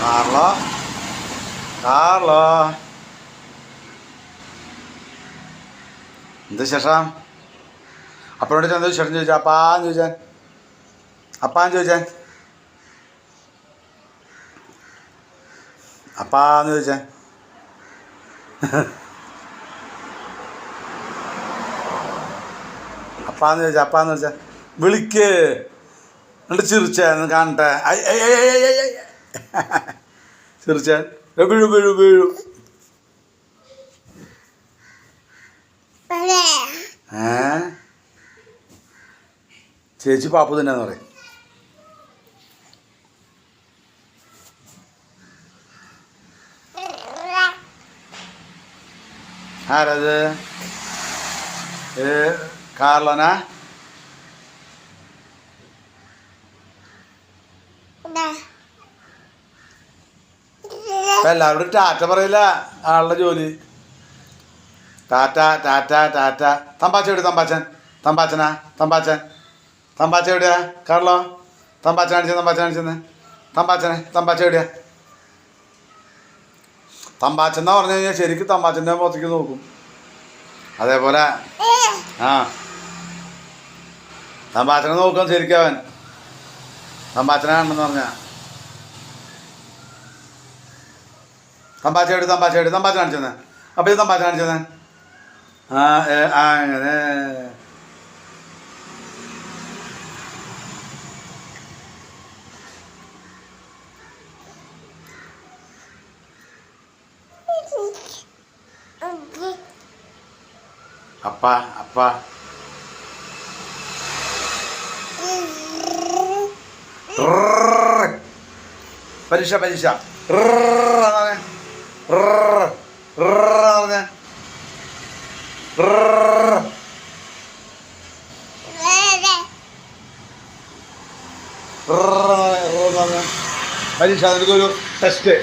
Carlo Carlo എന്ത് ശേഷം അപ്പനോട് എന്താ വിശേഷം ചോദിച്ചാൽ അപ്പാന്ന് ചോദിച്ചാൻ അപ്പാന്ന് ചോദിച്ചാൻ അപ്പാന്ന് ചോദിച്ചാൽ വിളിക്ക് എന്നിട്ട് ചിരിച്ചാന്ന് കാണട്ടെ ചിരിച്ചാൻ വീഴു വീഴു വീഴു ചേച്ചി പാപ്പു തന്നെയാന്ന് പറയും. ആരത് കാർലോനാ? എല്ലാവരോടും ടാറ്റ പറയില്ല ആളുടെ ജോലി. ടാറ്റ ടാറ്റ ടാറ്റ. തമ്പാച്ച എവിടെ? തമ്പാച്ച എവിടെയാ കാർലോ? തമ്പാച്ച കാണിച്ചെന്ന്. തമ്പാച്ച എവിടെയാ? തമ്പാച്ചെന്നാ പറഞ്ഞു കഴിഞ്ഞാൽ ശരിക്കും തമ്പാച്ചൻ്റെ മുഖത്തേക്ക് നോക്കും. അതേപോലെ ആ തമ്പാച്ചനെ നോക്കാം ശരിക്കും അവൻ. തമ്പാച്ചനാണെന്ന് പറഞ്ഞാ തമ്പാച്ച കാണിച്ചെന്ന്. അപ്പം ഇത് തമ്പാച്ച കാണിച്ചെന്ന്. അങ്ങനെ അപ്പ പരീക്ഷ പരീക്ഷ നിനക്കൊരു ടെസ്റ്റ്.